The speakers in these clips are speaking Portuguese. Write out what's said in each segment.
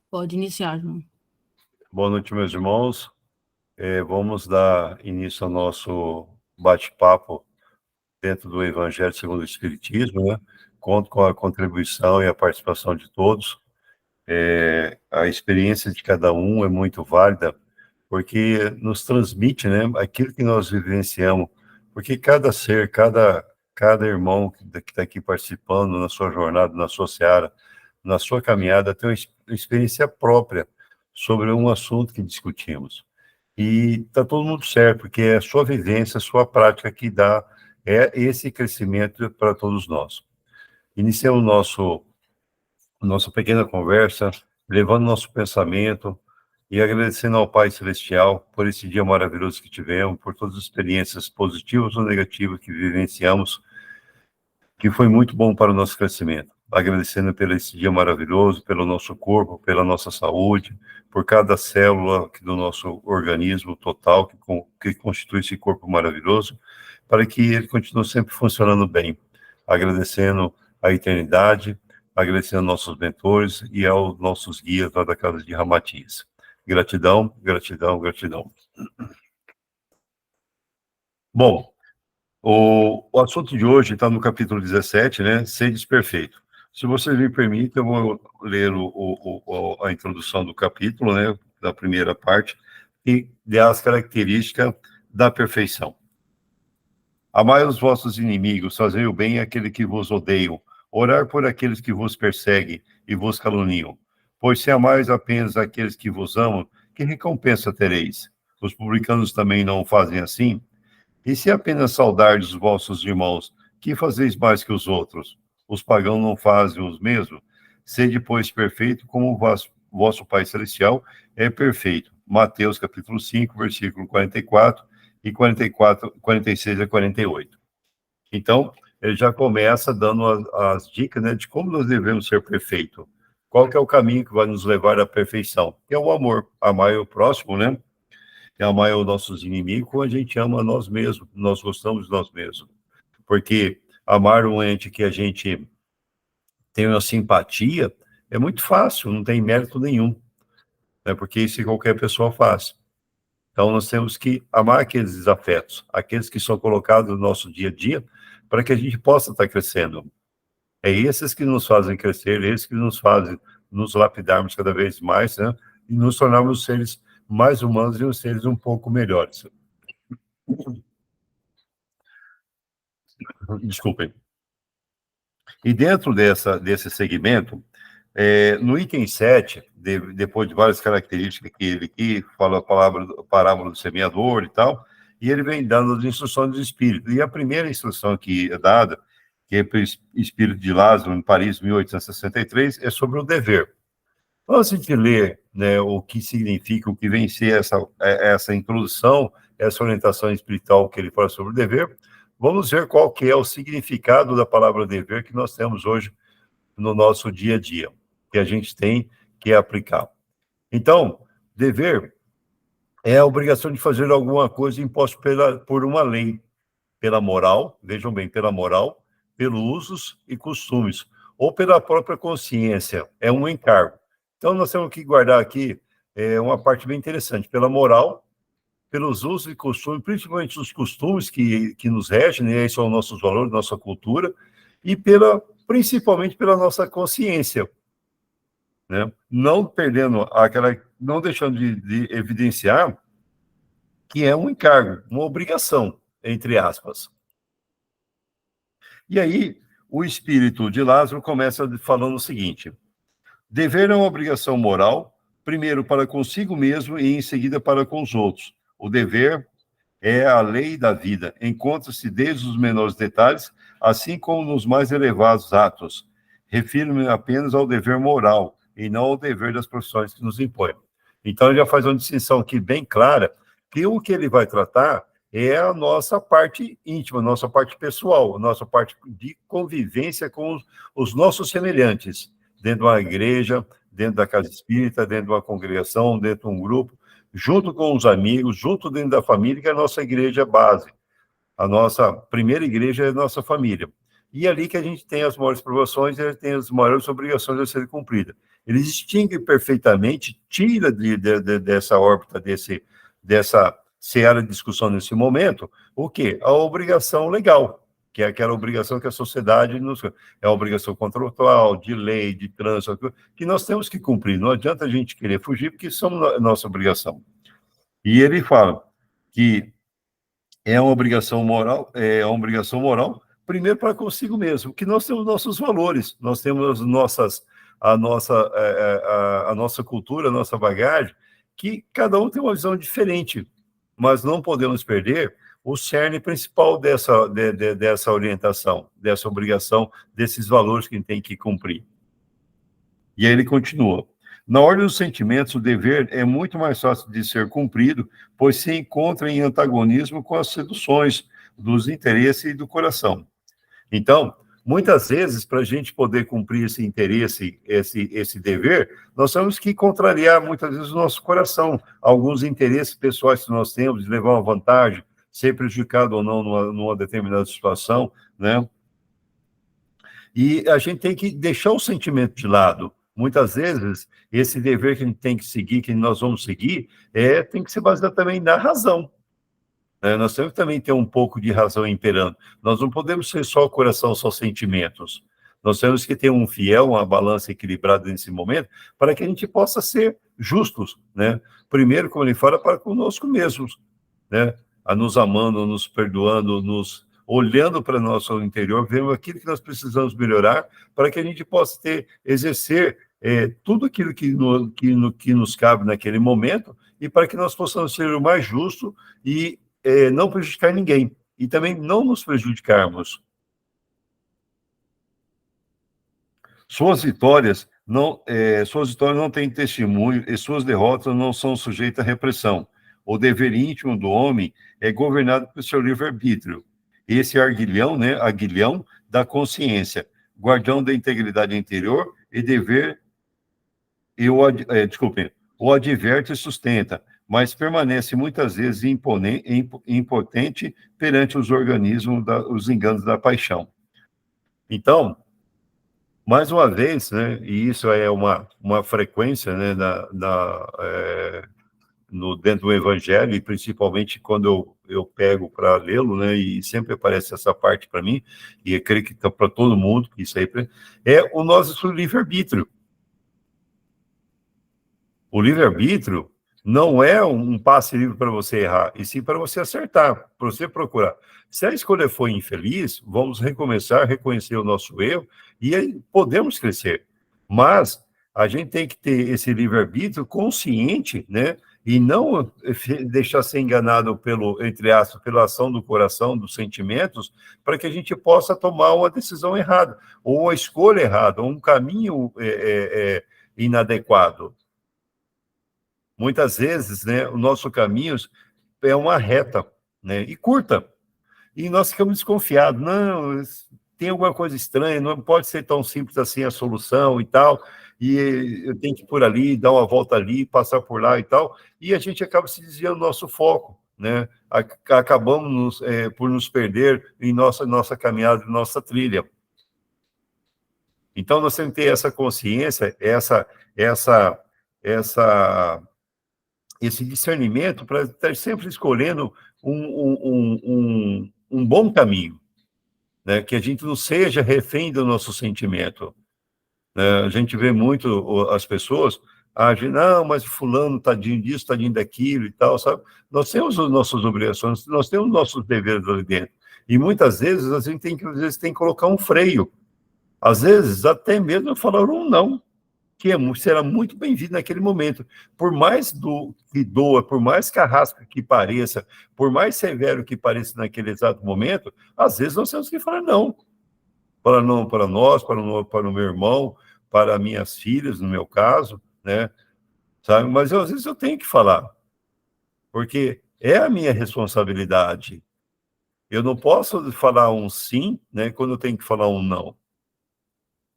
Pode iniciar, João. Boa noite, meus irmãos. Vamos dar início ao nosso bate-papo dentro do Evangelho segundo o Espiritismo, né? Conto com a contribuição e a participação de todos. A experiência de cada um é muito válida, porque nos transmite, né, aquilo que nós vivenciamos. Porque cada ser, cada irmão que está aqui participando na sua jornada, na sua seara, na sua caminhada, tem uma experiência própria sobre um assunto que discutimos. E está todo mundo certo, porque é a sua vivência, a sua prática que dá esse crescimento para todos nós. Iniciamos nossa pequena conversa, levando nosso pensamento e agradecendo ao Pai Celestial por esse dia maravilhoso que tivemos, por todas as experiências positivas ou negativas que vivenciamos, que foi muito bom para o nosso crescimento. Agradecendo pelo esse dia maravilhoso, pelo nosso corpo, pela nossa saúde, por cada célula do nosso organismo total que constitui esse corpo maravilhoso, para que ele continue sempre funcionando bem. Agradecendo a eternidade, agradecendo aos nossos mentores e aos nossos guias lá da Casa de Ramatiz. Gratidão, gratidão, gratidão. Bom, o assunto de hoje está no capítulo 17, né? Sedes perfeito. Se vocês me permitem, eu vou ler a introdução do capítulo, né? Da primeira parte, e das características da perfeição. Amai os vossos inimigos, fazei o bem àqueles que vos odeiam, orar por aqueles que vos perseguem e vos caluniam. Pois se amais apenas aqueles que vos amam, que recompensa tereis? Os publicanos também não fazem assim? E se apenas saudardes os vossos irmãos, que fazeis mais que os outros? Os pagãos não fazem os mesmos? Sede, pois, perfeito, como o vosso Pai Celestial é perfeito. Mateus, capítulo 5, versículo 44 e 46 a 48. Então, ele já começa dando as dicas, né, de como nós devemos ser perfeitos. Qual que é o caminho que vai nos levar à perfeição? Que é o amor. Amar o próximo, né? E amar os nossos inimigos, como a gente ama nós mesmos, nós gostamos de nós mesmos. Porque amar um ente que a gente tem uma simpatia é muito fácil, não tem mérito nenhum, né? Porque isso qualquer pessoa faz. Então, nós temos que amar aqueles desafetos, aqueles que são colocados no nosso dia a dia, para que a gente possa estar crescendo. É esses que nos fazem crescer, esses que nos fazem nos lapidarmos cada vez mais, né? E nos tornarmos seres mais humanos e seres um pouco melhores. Desculpem. E dentro desse segmento, no item 7, depois de várias características que ele aqui fala a parábola do semeador e tal, e ele vem dando as instruções do Espírito. E a primeira instrução que é dada, que é para o Espírito de Lázaro, em Paris, 1863, é sobre o dever. Antes de ler, né, o que significa, o que vem ser essa introdução, essa orientação espiritual que ele fala sobre o dever, vamos ver qual que é o significado da palavra dever que nós temos hoje no nosso dia a dia, que a gente tem que aplicar. Então, dever é a obrigação de fazer alguma coisa imposta por uma lei, pela moral, vejam bem, pela moral, pelos usos e costumes, ou pela própria consciência, é um encargo. Então, nós temos que guardar aqui uma parte bem interessante, pela moral, pelos usos e costumes, principalmente os costumes que nos regem, né? Esses são nossos valores, nossa cultura, e principalmente pela nossa consciência, né? Não perdendo não deixando de evidenciar que é um encargo, uma obrigação, entre aspas. E aí, o espírito de Lázaro começa falando o seguinte: dever é uma obrigação moral, primeiro para consigo mesmo e em seguida para com os outros. O dever é a lei da vida, encontra-se desde os menores detalhes, assim como nos mais elevados atos. Refiro-me apenas ao dever moral e não ao dever das profissões que nos impõem. Então, ele já faz uma distinção aqui bem clara, que o que ele vai tratar é a nossa parte íntima, a nossa parte pessoal, a nossa parte de convivência com os nossos semelhantes, dentro de uma igreja, dentro da casa espírita, dentro de uma congregação, dentro de um grupo, junto com os amigos, junto dentro da família, que é a nossa igreja base. A nossa primeira igreja é a nossa família. e é ali que a gente tem as maiores provações e tem as maiores obrigações a serem cumpridas. Ele distingue perfeitamente, tira dessa órbita, dessa seara de discussão nesse momento, o quê? A obrigação legal, que é aquela obrigação que a sociedade nos... É a obrigação contratual, de lei, de trânsito, que nós temos que cumprir. Não adianta a gente querer fugir, porque isso é nossa obrigação. E ele fala que é uma obrigação moral, primeiro para consigo mesmo, que nós temos nossos valores, nós temos a nossa cultura, a nossa bagagem, que cada um tem uma visão diferente, mas não podemos perder o cerne principal dessa orientação, dessa obrigação, desses valores que a gente tem que cumprir. E aí ele continua. Na ordem dos sentimentos, o dever é muito mais fácil de ser cumprido, pois se encontra em antagonismo com as seduções dos interesses e do coração. Então, muitas vezes, para a gente poder cumprir esse interesse, esse dever, nós temos que contrariar, muitas vezes, o nosso coração, alguns interesses pessoais que nós temos, de levar uma vantagem, ser prejudicado ou não numa determinada situação, né? E a gente tem que deixar o sentimento de lado. Muitas vezes, esse dever que a gente tem que seguir, que nós vamos seguir, tem que ser baseado também na razão. Nós temos que também ter um pouco de razão imperando. Nós não podemos ser só o coração, só sentimentos. Nós temos que ter um fiel, uma balança equilibrada nesse momento, para que a gente possa ser justos, né? Primeiro, como ele fala, para conosco mesmos, né? A nos amando, nos perdoando, nos olhando para o nosso interior, vendo aquilo que nós precisamos melhorar, para que a gente possa exercer tudo aquilo que nos cabe naquele momento, e para que nós possamos ser o mais justo e não prejudicar ninguém, e também não nos prejudicarmos. Suas vitórias não têm testemunho e suas derrotas não são sujeitas à repressão. O dever íntimo do homem é governado pelo seu livre-arbítrio. Esse aguilhão, né, aguilhão da consciência, guardião da integridade interior e dever, o adverte e sustenta, mas permanece muitas vezes impotente perante os organismos, os enganos da paixão. Então, mais uma vez, né, e isso é uma frequência, né, dentro do Evangelho, e principalmente quando eu pego para lê-lo, né, e sempre aparece essa parte para mim, e eu creio que está para todo mundo, isso aí é o nosso livre-arbítrio. O livre-arbítrio não é um passe livre para você errar, e sim para você acertar, para você procurar. Se a escolha foi infeliz, vamos recomeçar, reconhecer o nosso erro, e aí podemos crescer. Mas a gente tem que ter esse livre-arbítrio consciente, né? E não deixar ser enganado entre aspas, pela ação do coração, dos sentimentos, para que a gente possa tomar uma decisão errada, ou uma escolha errada, ou um caminho inadequado. Muitas vezes, né, o nosso caminho é uma reta, né, e curta. E nós ficamos desconfiados. Não, tem alguma coisa estranha, não pode ser tão simples assim a solução e tal, e eu tenho que ir por ali, dar uma volta ali, passar por lá e tal, e a gente acaba se desviando do nosso foco, né? Acabamos por nos perder em nossa caminhada, nossa trilha. Então, nós temos que ter essa consciência, esse discernimento para estar sempre escolhendo um bom caminho, né? Que a gente não seja refém do nosso sentimento. A gente vê muito as pessoas agem, não, mas fulano, tadinho disso, tadinho daquilo e tal, sabe? Nós temos as nossas obrigações, nós temos nossos deveres ali dentro. E muitas vezes a gente tem que colocar um freio. Às vezes, até mesmo falar um não, que será muito bem-vindo naquele momento. Por mais que doa, por mais carrasco que pareça, por mais severo que pareça naquele exato momento, às vezes nós temos que falar não. Falar não para nós, para o meu irmão, para minhas filhas, no meu caso, né? Sabe? Mas às vezes eu tenho que falar, porque é a minha responsabilidade. Eu não posso falar um sim, né, quando eu tenho que falar um não.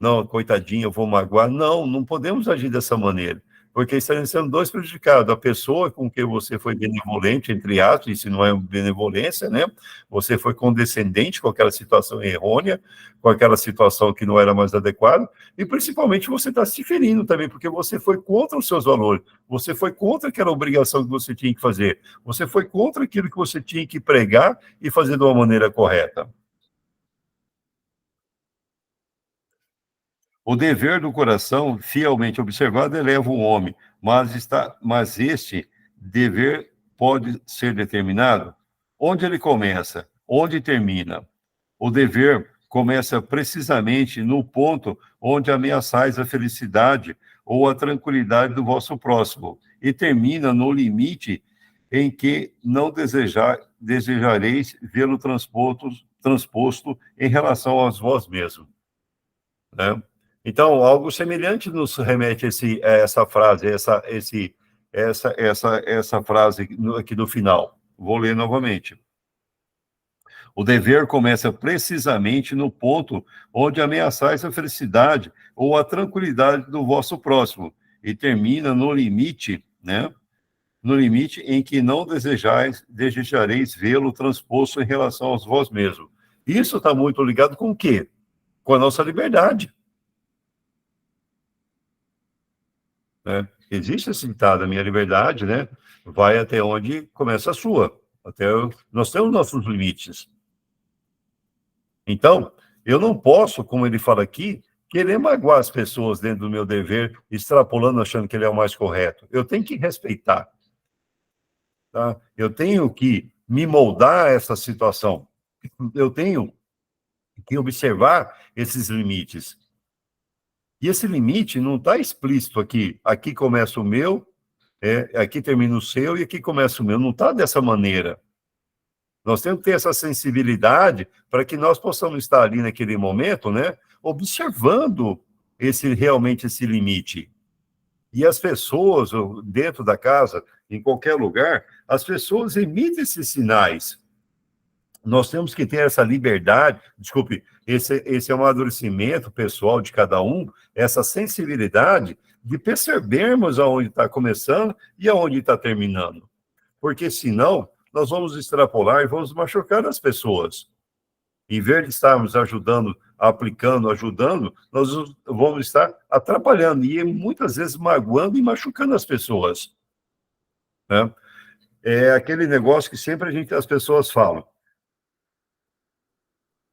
Não, coitadinho, eu vou magoar. Não podemos agir dessa maneira, porque estariam sendo dois prejudicados. A pessoa com quem você foi benevolente, entre aspas, isso não é benevolência, né? Você foi condescendente com aquela situação errônea, com aquela situação que não era mais adequada, e principalmente você está se ferindo também, porque você foi contra os seus valores, você foi contra aquela obrigação que você tinha que fazer, você foi contra aquilo que você tinha que pregar e fazer de uma maneira correta. O dever do coração, fielmente observado, eleva o homem, mas este dever pode ser determinado onde ele começa, onde termina. O dever começa precisamente no ponto onde ameaçais a felicidade ou a tranquilidade do vosso próximo, e termina no limite em que não desejareis vê-lo transposto em relação a vós mesmos, né? Então, algo semelhante nos remete a essa frase, essa frase aqui do final. Vou ler novamente. O dever começa precisamente no ponto onde ameaçais a felicidade ou a tranquilidade do vosso próximo, e termina no limite, né? No limite em que não desejareis vê-lo transposto em relação aos vós mesmos. Isso está muito ligado com o quê? Com a nossa liberdade. Né? Existe esse ditado, a minha liberdade, né, vai até onde começa a sua. Nós temos nossos limites. Então, eu não posso, como ele fala aqui, querer magoar as pessoas dentro do meu dever, extrapolando, achando que ele é o mais correto. Eu tenho que respeitar. Tá? Eu tenho que me moldar a essa situação. Eu tenho que observar esses limites. E esse limite não está explícito aqui. Aqui começa o meu, aqui termina o seu e aqui começa o meu. Não está dessa maneira. Nós temos que ter essa sensibilidade para que nós possamos estar ali naquele momento, né, observando realmente esse limite. E as pessoas, dentro da casa, em qualquer lugar, as pessoas emitem esses sinais. Nós temos que ter essa liberdade, desculpe, esse amadurecimento pessoal de cada um, essa sensibilidade de percebermos aonde está começando e aonde está terminando. Porque senão, nós vamos extrapolar e vamos machucar as pessoas. Em vez de estarmos ajudando, aplicando, ajudando, nós vamos estar atrapalhando e muitas vezes magoando e machucando as pessoas. Né? É aquele negócio que sempre as pessoas falam.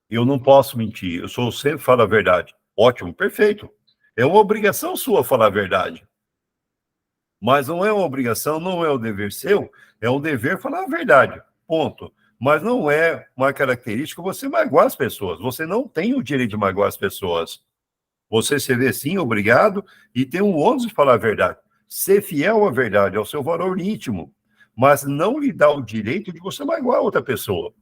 Eu não posso mentir, sempre falo a verdade. Ótimo, perfeito. É uma obrigação sua falar a verdade. Mas não é uma obrigação, não é um dever seu, é um dever falar a verdade. Ponto. Mas não é uma característica você magoar as pessoas. Você não tem o direito de magoar as pessoas. Você se vê sim obrigado e tem um ônus de falar a verdade. Ser fiel à verdade, ao seu valor íntimo, mas não lhe dá o direito de você magoar outra pessoa.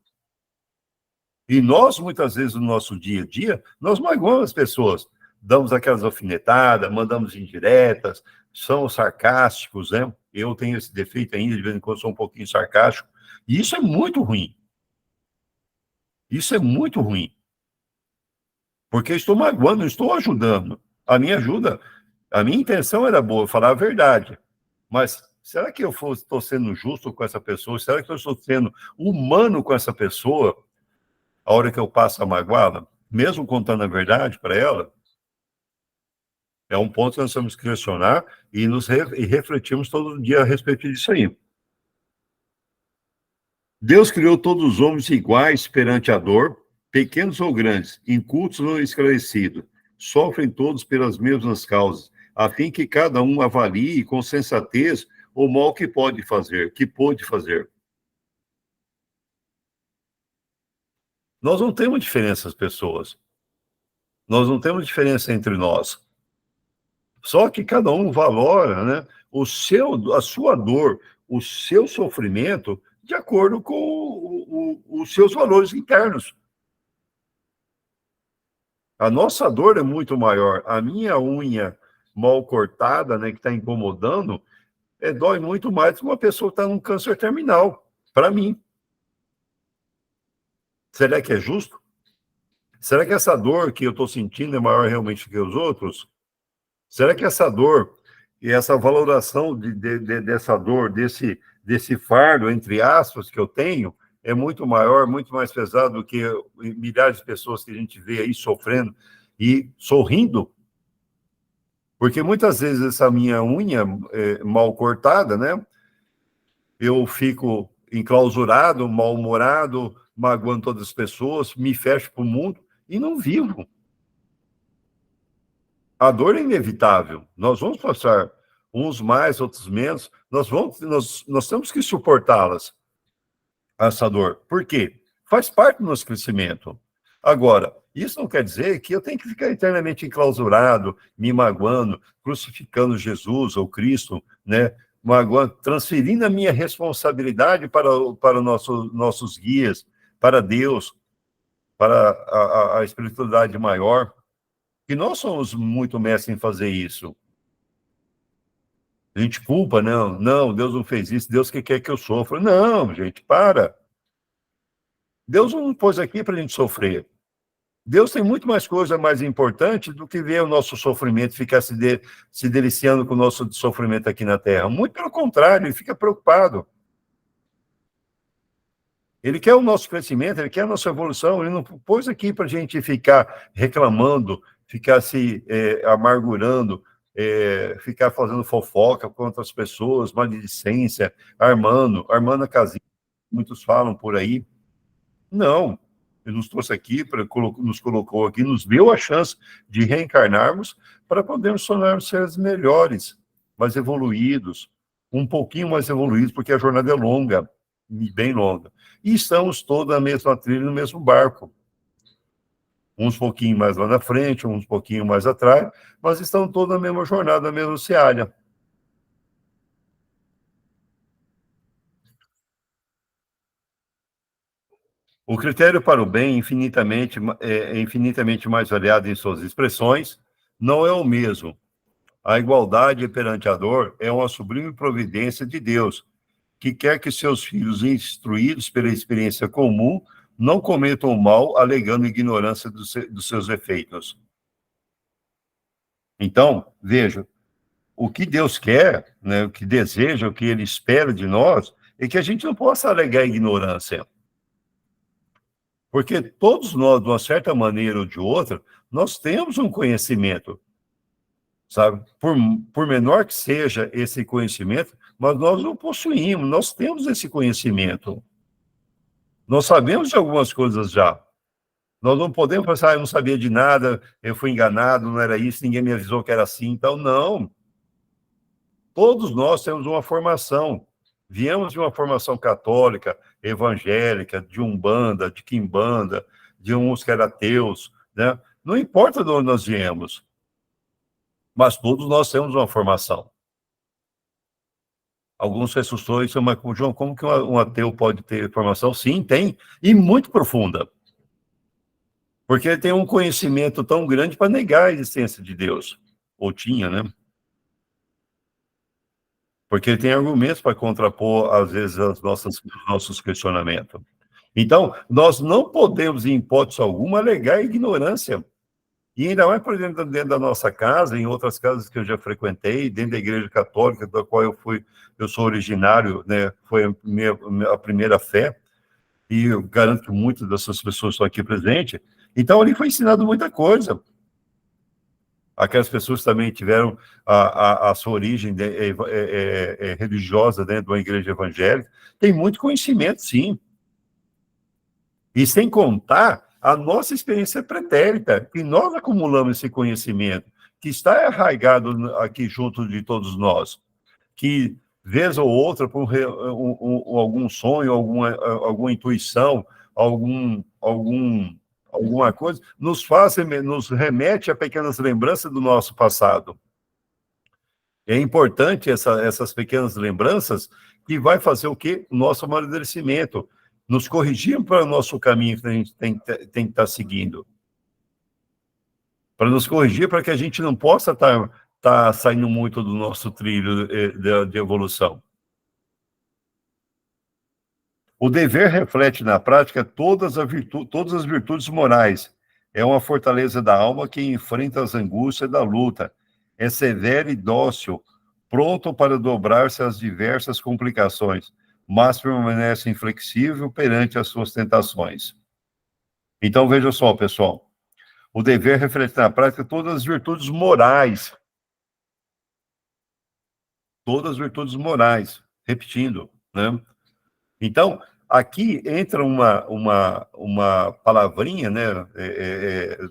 E nós, muitas vezes, no nosso dia a dia, nós magoamos as pessoas. Damos aquelas alfinetadas, mandamos indiretas, somos sarcásticos, né? Eu tenho esse defeito ainda, de vez em quando sou um pouquinho sarcástico. E isso é muito ruim. Isso é muito ruim. Porque estou magoando, não estou ajudando. A minha ajuda, a minha intenção era boa, falar a verdade. Mas será que eu estou sendo justo com essa pessoa? Será que eu estou sendo humano com essa pessoa? A hora que eu passo a magoá-la, mesmo contando a verdade para ela, é um ponto que nós temos que questionar e e refletimos todo dia a respeito disso aí. Deus criou todos os homens iguais perante a dor, pequenos ou grandes, incultos ou esclarecidos. Sofrem todos pelas mesmas causas, a fim que cada um avalie com sensatez o mal que pôde fazer. Nós não temos diferença, as pessoas. Nós não temos diferença entre nós. Só que cada um valora, né, a sua dor, o seu sofrimento, de acordo com os seus valores internos. A nossa dor é muito maior. A minha unha mal cortada, né, que está incomodando, dói muito mais do que uma pessoa que está num câncer terminal, para mim. Será que é justo? Será que essa dor que eu estou sentindo é maior realmente que os outros? Será que essa dor E essa valoração dessa dor, desse fardo, entre aspas, que eu tenho, é muito maior, muito mais pesado do que milhares de pessoas que a gente vê aí sofrendo e sorrindo, porque muitas vezes essa minha unha mal cortada, né? Eu fico enclausurado, mal-humorado, magoando todas as pessoas, me fecho para o mundo e não vivo. A dor é inevitável. Nós vamos passar uns mais, outros menos. Nós temos que suportá-las, essa dor. Por quê? Faz parte do nosso crescimento. Agora, isso não quer dizer que eu tenho que ficar eternamente enclausurado, me magoando, crucificando Jesus ou Cristo, né? Magoando, transferindo a minha responsabilidade para nossos guias, para Deus, para a espiritualidade maior. E nós somos muito mestres em fazer isso. A gente culpa, não, Deus não fez isso, Deus que quer que eu sofra. Não, gente, para. Deus não pôs aqui para a gente sofrer. Deus tem muito mais coisa mais importante do que ver o nosso sofrimento, ficar se deliciando com o nosso sofrimento aqui na Terra. Muito pelo contrário, ele fica preocupado. Ele quer o nosso crescimento, ele quer a nossa evolução, ele não pôs aqui para a gente ficar reclamando, ficar se amargurando, ficar fazendo fofoca com outras pessoas, maledicência, armando a casinha, muitos falam por aí. Não, ele nos trouxe aqui, nos colocou aqui, nos deu a chance de reencarnarmos para podermos tornarmos seres melhores, mais evoluídos, um pouquinho mais evoluídos, porque a jornada é longa, bem longa. E estamos todos na mesma trilha, no mesmo barco. Uns pouquinho mais lá na frente, uns pouquinho mais atrás, mas estão todos na mesma jornada, na mesma seara. O critério para o bem é infinitamente mais variado em suas expressões, não é o mesmo. A igualdade perante a dor é uma sublime providência de Deus, que quer que seus filhos, instruídos pela experiência comum, não cometam o mal, alegando ignorância dos seus efeitos. Então, veja, o que Deus quer, né, o que deseja, o que Ele espera de nós, é que a gente não possa alegar ignorância. Porque todos nós, de uma certa maneira ou de outra, nós temos um conhecimento, sabe? Por menor que seja esse conhecimento, mas nós não possuímos, nós temos esse conhecimento. Nós sabemos de algumas coisas já. Nós não podemos pensar, eu não sabia de nada, eu fui enganado, não era isso, ninguém me avisou que era assim. Então, não. Todos nós temos uma formação. Viemos de uma formação católica, evangélica, de umbanda, de quimbanda, de uns que eram ateus, né? Não importa de onde nós viemos, mas todos nós temos uma formação. Alguns ressuscitou e disseram, mas, João, como que um ateu pode ter formação? Sim, tem, e muito profunda. Porque ele tem um conhecimento tão grande para negar a existência de Deus. Ou tinha, né? Porque ele tem argumentos para contrapor, às vezes, os nossos questionamentos. Então, nós não podemos, em hipótese alguma, alegar ignorância. E ainda mais, por exemplo, dentro da nossa casa, em outras casas que eu já frequentei, dentro da Igreja Católica, da qual eu sou originário, né? Foi a primeira fé, e eu garanto que muitas dessas pessoas estão aqui presentes. Então, ali foi ensinado muita coisa. Aquelas pessoas também tiveram a sua origem religiosa dentro de uma igreja evangélica, tem muito conhecimento, sim. E sem contar a nossa experiência pretérita, que nós acumulamos esse conhecimento, que está arraigado aqui junto de todos nós, que, vez ou outra, por algum sonho, alguma intuição, alguma coisa, nos remete a pequenas lembranças do nosso passado. É importante essas pequenas lembranças que vai fazer o quê? O nosso amadurecimento, nos corrigir para o nosso caminho que a gente tem que estar seguindo. Para nos corrigir, para que a gente não possa estar saindo muito do nosso trilho de evolução. O dever reflete na prática todas as virtudes morais. É uma fortaleza da alma que enfrenta as angústias da luta. É severo e dócil, pronto para dobrar-se às diversas complicações, mas permanece inflexível perante as suas tentações. Então, veja só, pessoal, o dever reflete na prática todas as virtudes morais, repetindo, né? Então, aqui entra uma palavrinha, né?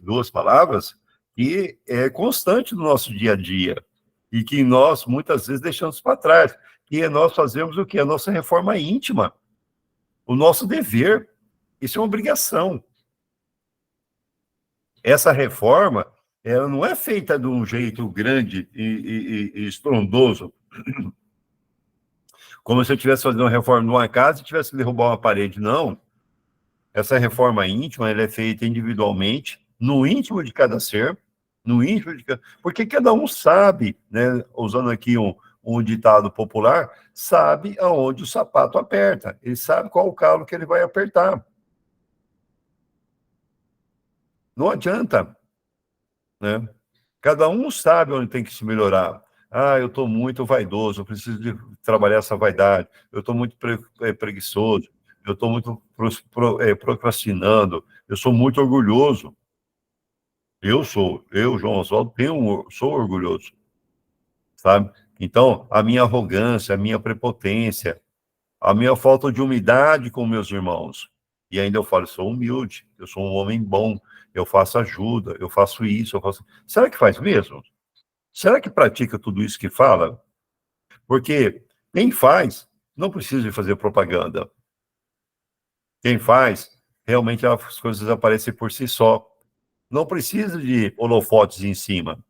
Duas palavras, que é constante no nosso dia a dia e que nós, muitas vezes, deixamos para trás, que é nós fazemos o quê? A nossa reforma íntima, o nosso dever. Isso é uma obrigação. Essa reforma, ela não é feita de um jeito grande e estrondoso, como se eu estivesse fazendo uma reforma numa casa e tivesse que derrubar uma parede. Não. Essa reforma íntima, ela é feita individualmente, no íntimo de cada ser, no íntimo de cada... Porque cada um sabe, né, usando aqui um ditado popular, sabe aonde o sapato aperta. Ele sabe qual o calo que ele vai apertar. Não adianta, né? Cada um sabe onde tem que se melhorar. Ah, eu estou muito vaidoso, eu preciso de trabalhar essa vaidade. Eu estou muito preguiçoso, eu estou muito procrastinando, eu sou muito orgulhoso. Eu, João Oswaldo, sou orgulhoso, sabe? Então, a minha arrogância, a minha prepotência, a minha falta de humildade com meus irmãos. E ainda eu falo, sou humilde, eu sou um homem bom, eu faço ajuda, eu faço isso, eu faço... Será que faz mesmo? Será que pratica tudo isso que fala? Porque quem faz não precisa de fazer propaganda. Quem faz, realmente as coisas aparecem por si só. Não precisa de holofotes em cima.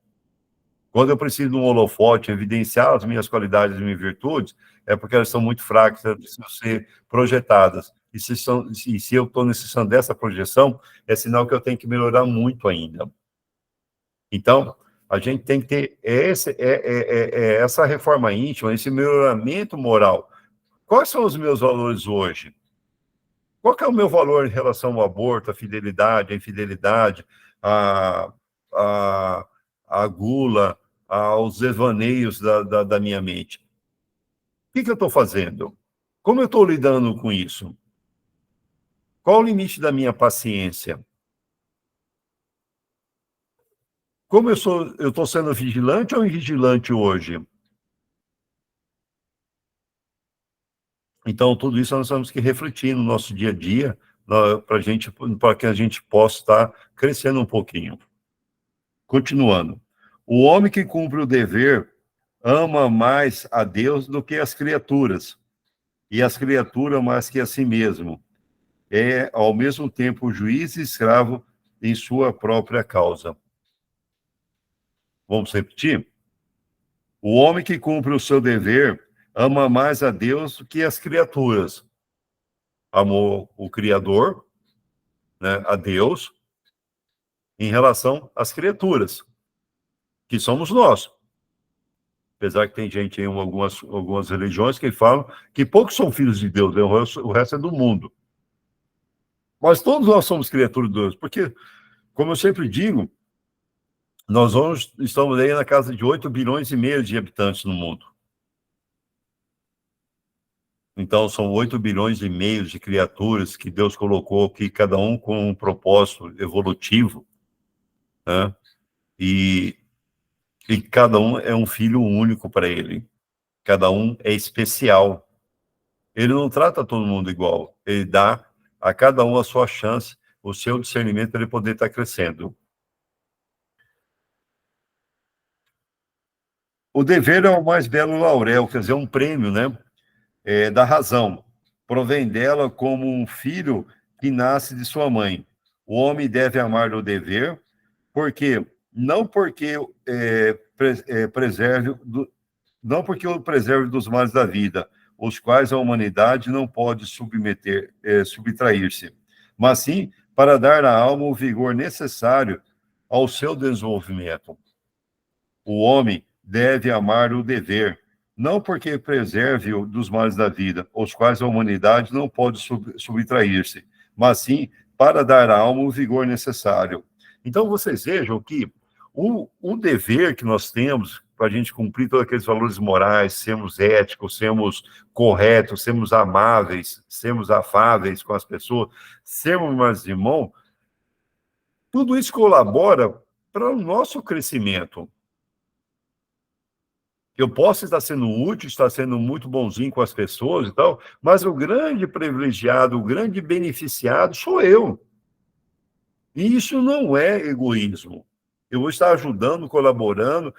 Quando eu preciso de um holofote evidenciar as minhas qualidades e minhas virtudes, é porque elas são muito fracas, elas precisam ser projetadas. E se eu estou necessitando dessa projeção, é sinal que eu tenho que melhorar muito ainda. Então, a gente tem que ter essa reforma íntima, esse melhoramento moral. Quais são os meus valores hoje? Qual que é o meu valor em relação ao aborto, à fidelidade, à infidelidade, à gula, aos devaneios da minha mente? O que eu estou fazendo? Como eu estou lidando com isso? Qual o limite da minha paciência? Como eu estou sendo vigilante ou invigilante hoje? Então, tudo isso nós temos que refletir no nosso dia a dia, para que a gente possa estar crescendo um pouquinho. Continuando. O homem que cumpre o dever ama mais a Deus do que as criaturas, e as criaturas mais que a si mesmo. É, ao mesmo tempo, juiz e escravo em sua própria causa. Vamos repetir? O homem que cumpre o seu dever ama mais a Deus do que as criaturas. Amou o Criador, né, a Deus, em relação às criaturas, que somos nós. Apesar que tem gente em algumas religiões que falam que poucos são filhos de Deus, né? O resto é do mundo. Mas todos nós somos criaturas de Deus, porque, como eu sempre digo, estamos aí na casa de 8,5 bilhões de habitantes no mundo. Então, são 8,5 bilhões de criaturas que Deus colocou aqui, cada um com um propósito evolutivo, né? E cada um é um filho único para ele. Cada um é especial. Ele não trata todo mundo igual. Ele dá a cada um a sua chance, o seu discernimento para ele poder estar crescendo. O dever é o mais belo laurel, quer dizer, um prêmio, né? Da razão. Provém dela como um filho que nasce de sua mãe. O homem deve amar o dever, não porque não porque o preserve dos males da vida, os quais a humanidade não pode subtrair-se, mas sim para dar à alma o vigor necessário ao seu desenvolvimento. O homem deve amar o dever, não porque preserve-o dos males da vida, os quais a humanidade não pode subtrair-se, mas sim para dar à alma o vigor necessário. Então, vocês vejam que o dever que nós temos para a gente cumprir todos aqueles valores morais, sermos éticos, sermos corretos, sermos amáveis, sermos afáveis com as pessoas, sermos mais irmãos, tudo isso colabora para o nosso crescimento. Eu posso estar sendo útil, estar sendo muito bonzinho com as pessoas e tal, mas o grande privilegiado, o grande beneficiado sou eu. E isso não é egoísmo. Eu vou estar ajudando, colaborando,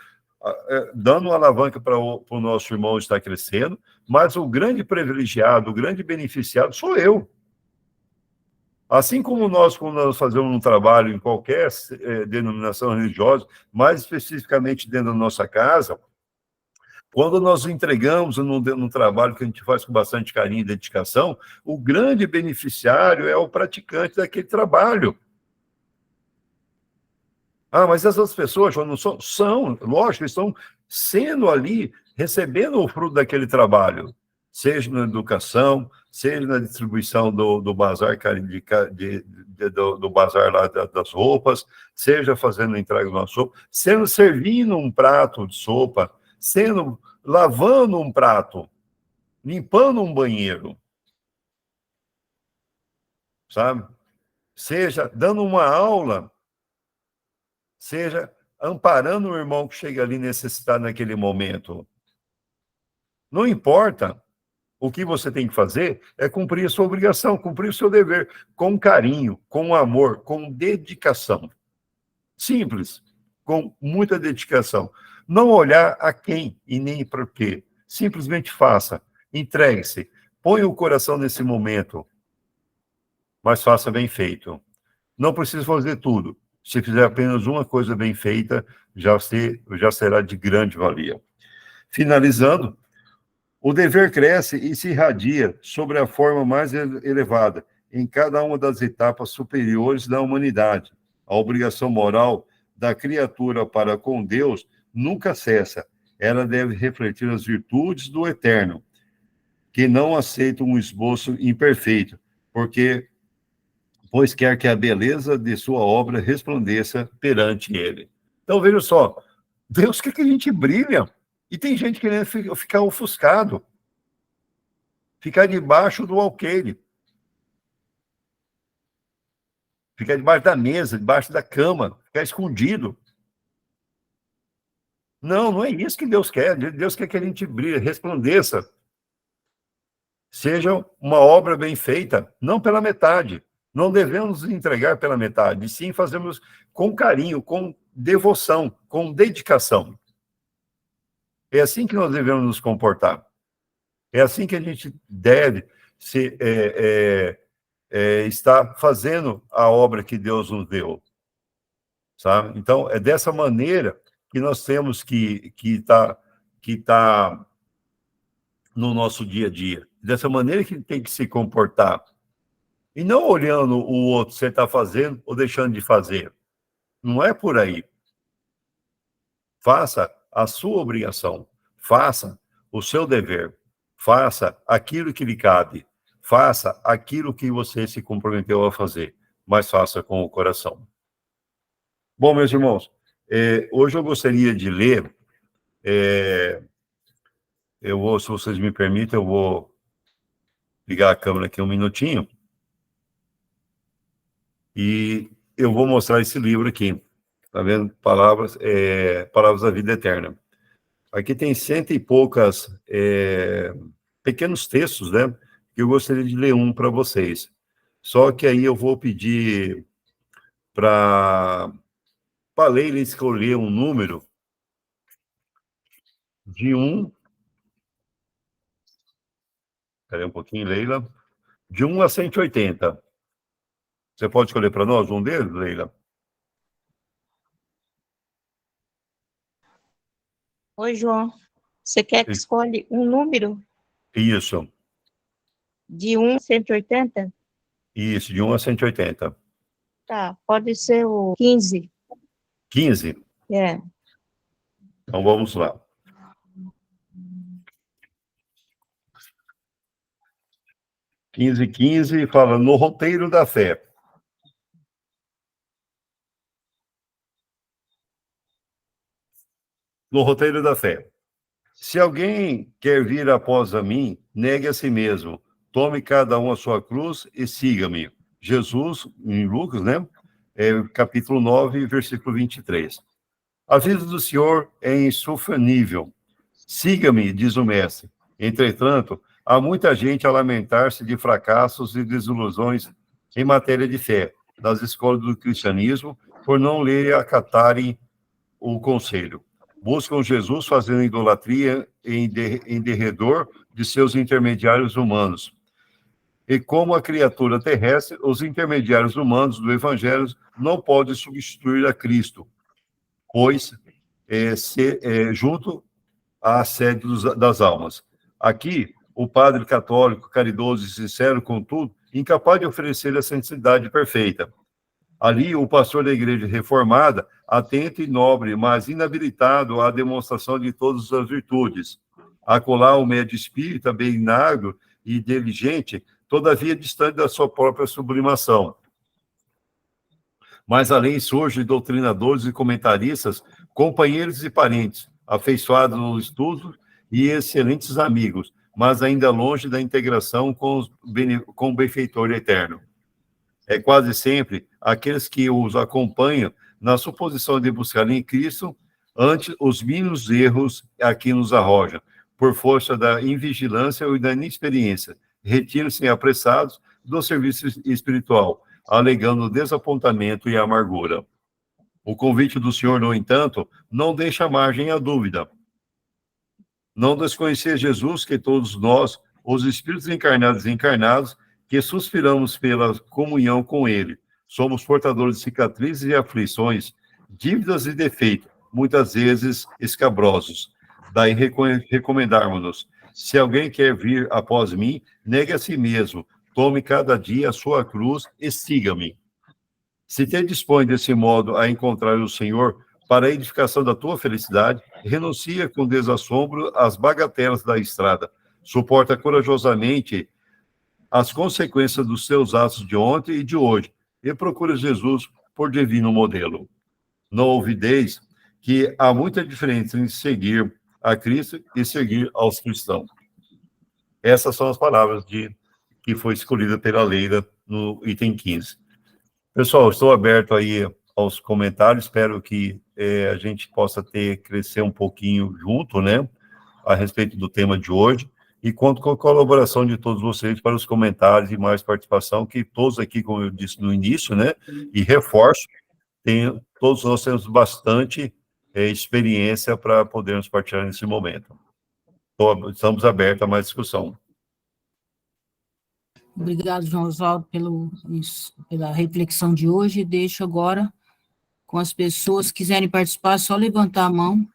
dando uma alavanca para o nosso irmão estar crescendo, mas o grande privilegiado, o grande beneficiado sou eu. Assim como nós, quando nós fazemos um trabalho em qualquer denominação religiosa, mais especificamente dentro da nossa casa, quando nós entregamos num trabalho que a gente faz com bastante carinho e dedicação, o grande beneficiário é o praticante daquele trabalho. Ah, mas essas pessoas não são? São, lógico, estão sendo ali, recebendo o fruto daquele trabalho, seja na educação, seja na distribuição do bazar, do bazar lá das roupas, seja fazendo a entrega de uma sopa, sendo servindo um prato de sopa, sendo lavando um prato, limpando um banheiro, sabe? Seja dando uma aula, seja amparando o irmão que chega ali necessitado naquele momento. Não importa. O que você tem que fazer é cumprir a sua obrigação, cumprir o seu dever, com carinho, com amor, com dedicação. Simples, com muita dedicação. Não olhar a quem e nem para quê. Simplesmente faça, entregue-se, ponha o coração nesse momento, mas faça bem feito. Não precisa fazer tudo. Se fizer apenas uma coisa bem feita, já será de grande valia. Finalizando, o dever cresce e se irradia sobre a forma mais elevada em cada uma das etapas superiores da humanidade. A obrigação moral da criatura para com Deus nunca cessa. Ela deve refletir as virtudes do Eterno, que não aceita um esboço imperfeito, pois quer que a beleza de sua obra resplandeça perante ele. Então, veja só, Deus quer que a gente brilhe, e tem gente querendo ficar ofuscado, ficar debaixo do alqueire, ficar debaixo da mesa, debaixo da cama, ficar escondido. Não, não é isso que Deus quer. Deus quer que a gente brilhe, resplandeça. Seja uma obra bem feita, não pela metade. Não devemos entregar pela metade, sim fazemos com carinho, com devoção, com dedicação. É assim que nós devemos nos comportar. É assim que a gente deve estar fazendo a obra que Deus nos deu. Sabe? Então, é dessa maneira que nós temos que tá no nosso dia a dia. Dessa maneira que tem que se comportar. E não olhando o outro, você está fazendo ou deixando de fazer. Não é por aí. Faça a sua obrigação. Faça o seu dever. Faça aquilo que lhe cabe. Faça aquilo que você se comprometeu a fazer. Mas faça com o coração. Bom, meus irmãos, hoje eu gostaria de ler. Se vocês me permitem, eu vou ligar a câmera aqui um minutinho. E eu vou mostrar esse livro aqui. Tá vendo? Palavras da Vida Eterna. Aqui tem cento e poucas pequenos textos, né? Que eu gostaria de ler um para vocês. Só que aí eu vou pedir para a Leila escolher um número de 1. Espera aí um pouquinho, Leila. De 1 a 180. Você pode escolher para nós um deles, Leila? Oi, João. Você quer que escolha um número? Isso. De 1 a 180? Isso, de 1 a 180. Tá, pode ser o 15. 15? É. Então vamos lá. 15 fala no roteiro da fé. no roteiro da fé. Se alguém quer vir após a mim, negue a si mesmo, tome cada um a sua cruz e siga-me. Jesus, em Lucas, né? Capítulo 9, versículo 23. A vida do Senhor é insufrível. Siga-me, diz o mestre. Entretanto, há muita gente a lamentar-se de fracassos e desilusões em matéria de fé, das escolas do cristianismo, por não lerem e acatarem o conselho. Buscam Jesus fazendo idolatria em derredor de seus intermediários humanos. E como a criatura terrestre, os intermediários humanos do Evangelho não podem substituir a Cristo, pois junto à sede das almas. Aqui, o padre católico, caridoso e sincero, contudo, incapaz de oferecer a santidade perfeita. Ali, o pastor da igreja reformada, atento e nobre, mas inabilitado à demonstração de todas as virtudes. Acolá, o médio espírita, benignado e diligente, todavia distante da sua própria sublimação. Mas além surgem doutrinadores e comentaristas, companheiros e parentes, afeiçoados no estudo e excelentes amigos, mas ainda longe da integração com o benfeitor eterno. É quase sempre aqueles que os acompanham na suposição de buscar em Cristo ante os mínimos erros a que nos arrojam, por força da invigilância ou da inexperiência, retiram-se apressados do serviço espiritual, alegando desapontamento e amargura. O convite do Senhor, no entanto, não deixa margem à dúvida. Não desconhecer Jesus, que todos nós, os espíritos encarnados e encarnados, que suspiramos pela comunhão com Ele, somos portadores de cicatrizes e aflições, dívidas e defeitos, muitas vezes escabrosos. Daí recomendarmos-nos: se alguém quer vir após mim, negue a si mesmo, tome cada dia a sua cruz e siga-me. Se te dispõe desse modo a encontrar o Senhor para a edificação da tua felicidade, renuncia com desassombro às bagatelas da estrada, suporta corajosamente as consequências dos seus atos de ontem e de hoje, e procura Jesus por divino modelo. Não ouvideis que há muita diferença em seguir a Cristo e seguir aos cristãos. Essas são as palavras que foi escolhida pela Leila no item 15. Pessoal, estou aberto aí aos comentários, espero que a gente possa crescer um pouquinho junto, né, a respeito do tema de hoje, e conto com a colaboração de todos vocês para os comentários e mais participação, que todos aqui, como eu disse no início, né, e reforço, todos nós temos bastante experiência para podermos partilhar nesse momento. Estamos abertos a mais discussão. Obrigado, João Oswaldo, pela reflexão de hoje. Deixo agora com as pessoas que quiserem participar, só levantar a mão